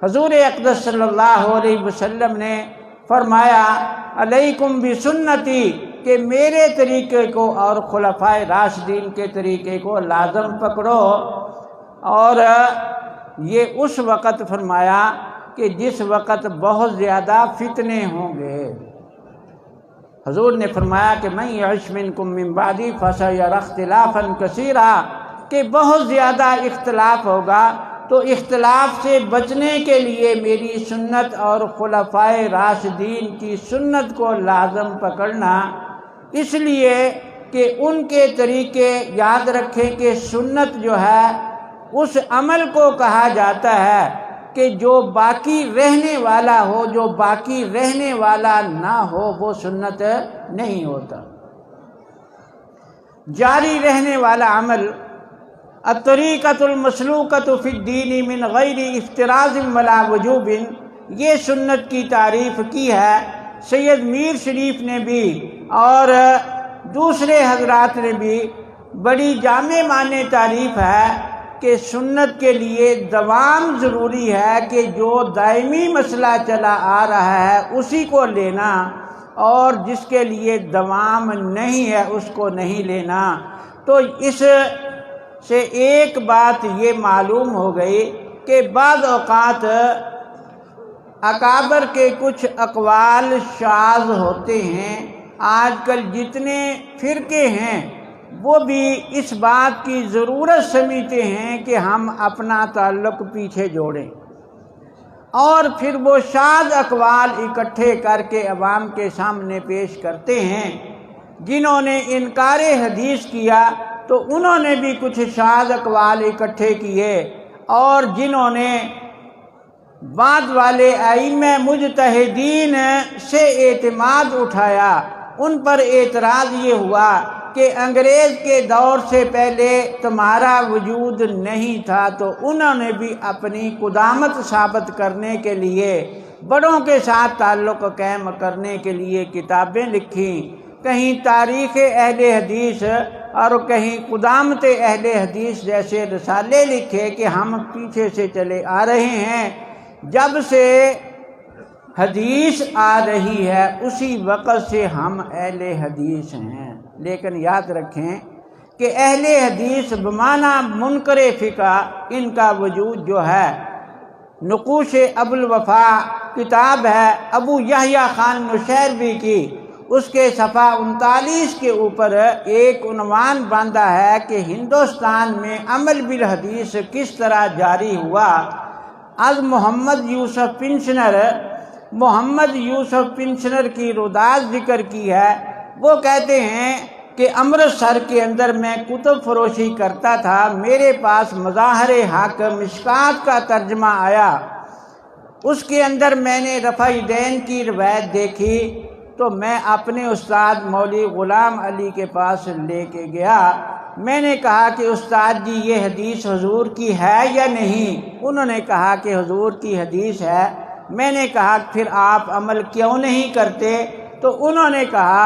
حضور اقدس صلی اللہ علیہ وسلم نے فرمایا علیکم بسنتی کہ میرے طریقے کو اور خلفائے راشدین کے طریقے کو لازم پکڑو، اور یہ اس وقت فرمایا کہ جس وقت بہت زیادہ فتنے ہوں گے۔ حضور نے فرمایا کہ من یعش منکم من بعدی فسیری اختلافا کثیرا، کہ بہت زیادہ اختلاف ہوگا، تو اختلاف سے بچنے کے لیے میری سنت اور خلفائے راشدین کی سنت کو لازم پکڑنا، اس لیے کہ ان کے طریقے یاد رکھیں کہ سنت جو ہے اس عمل کو کہا جاتا ہے کہ جو باقی رہنے والا ہو، جو باقی رہنے والا نہ ہو وہ سنت نہیں ہوتا۔ جاری رہنے والا عمل الطریقۃ المسلوکۃ فی الدین من غیر افتراض ولا وجوب، یہ سنت کی تعریف کی ہے سید میر شریف نے بھی اور دوسرے حضرات نے بھی۔ بڑی جامع معنی تعریف ہے کہ سنت کے لیے دوام ضروری ہے، کہ جو دائمی مسئلہ چلا آ رہا ہے اسی کو لینا، اور جس کے لیے دوام نہیں ہے اس کو نہیں لینا۔ تو اس سے ایک بات یہ معلوم ہو گئی کہ بعض اوقات اکابر کے کچھ اقوال شاذ ہوتے ہیں۔ آج کل جتنے فرقے ہیں وہ بھی اس بات کی ضرورت سمجھتے ہیں کہ ہم اپنا تعلق پیچھے جوڑیں، اور پھر وہ شاذ اقوال اکٹھے کر کے عوام کے سامنے پیش کرتے ہیں۔ جنہوں نے انکار حدیث کیا تو انہوں نے بھی کچھ شاذ اقوال اکٹھے کیے، اور جنہوں نے بعد والے ائمہ مجتہدین سے اعتماد اٹھایا ان پر اعتراض یہ ہوا کہ انگریز کے دور سے پہلے تمہارا وجود نہیں تھا، تو انہوں نے بھی اپنی قدامت ثابت کرنے کے لیے، بڑوں کے ساتھ تعلق قائم کرنے کے لیے کتابیں لکھیں، کہیں تاریخ اہل حدیث اور کہیں قدامت اہل حدیث جیسے رسالے لکھے کہ ہم پیچھے سے چلے آ رہے ہیں، جب سے حدیث آ رہی ہے اسی وقت سے ہم اہل حدیث ہیں۔ لیکن یاد رکھیں کہ اہل حدیث بمعنی منکر فقہ ان کا وجود جو ہے، نقوش ابو الوفا کتاب ہے ابو یحییٰ خان نشیروی کی، اس کے صفحہ 39 کے اوپر ایک عنوان باندھا ہے کہ ہندوستان میں عمل بالحدیث کس طرح جاری ہوا۔ از محمد یوسف پنشنر کی روداد ذکر کی ہے۔ وہ کہتے ہیں کہ امرتسر کے اندر میں کتب فروشی کرتا تھا، میرے پاس مظاہر حق مشکات کا ترجمہ آیا، اس کے اندر میں نے رفع دین کی روایت دیکھی، تو میں اپنے استاد مولوی غلام علی کے پاس لے کے گیا۔ میں نے کہا کہ استاد جی یہ حدیث حضور کی ہے یا نہیں؟ انہوں نے کہا کہ حضور کی حدیث ہے۔ میں نے کہا پھر آپ عمل کیوں نہیں کرتے؟ تو انہوں نے کہا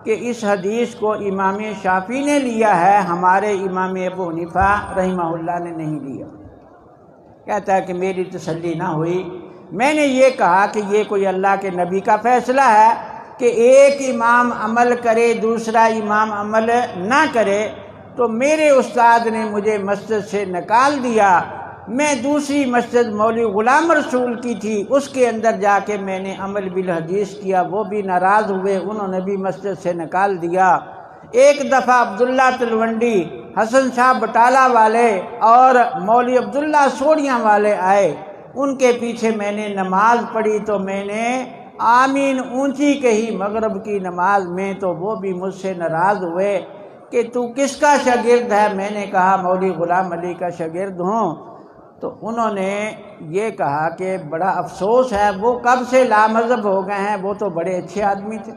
کہ اس حدیث کو امام شافعی نے لیا ہے، ہمارے امام ابو حنیفہ رحمہ اللہ نے نہیں لیا۔ کہتا ہے کہ میری تسلی نہ ہوئی۔ میں نے یہ کہا کہ یہ کوئی اللہ کے نبی کا فیصلہ ہے کہ ایک امام عمل کرے دوسرا امام عمل نہ کرے، تو میرے استاد نے مجھے مسجد سے نکال دیا۔ میں دوسری مسجد مولوی غلام رسول کی تھی، اس کے اندر جا کے میں نے عمل بالحدیث کیا، وہ بھی ناراض ہوئے، انہوں نے بھی مسجد سے نکال دیا۔ ایک دفعہ عبداللہ تلونڈی، حسن شاہ بٹالہ والے اور مولوی عبداللہ سوڑیاں والے آئے، ان کے پیچھے میں نے نماز پڑھی، تو میں نے آمین اونچی کہی مغرب کی نماز میں، تو وہ بھی مجھ سے ناراض ہوئے کہ تو کس کا شاگرد ہے؟ میں نے کہا مولوی غلام علی کا شاگرد ہوں۔ تو انہوں نے یہ کہا کہ بڑا افسوس ہے، وہ کب سے لامذہب ہو گئے ہیں، وہ تو بڑے اچھے آدمی تھے۔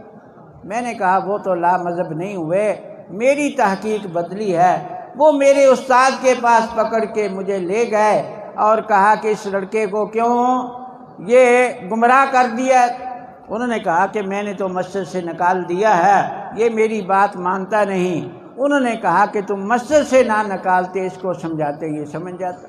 میں نے کہا وہ تو لامذہب نہیں ہوئے، میری تحقیق بدلی ہے۔ وہ میرے استاد کے پاس پکڑ کے مجھے لے گئے اور کہا کہ اس لڑکے کو کیوں یہ گمراہ کر دیا؟ انہوں نے کہا کہ میں نے تو مسجد سے نکال دیا ہے، یہ میری بات مانتا نہیں۔ انہوں نے کہا کہ تم مسجد سے نہ نکالتے، اس کو سمجھاتے، یہ سمجھ جاتا۔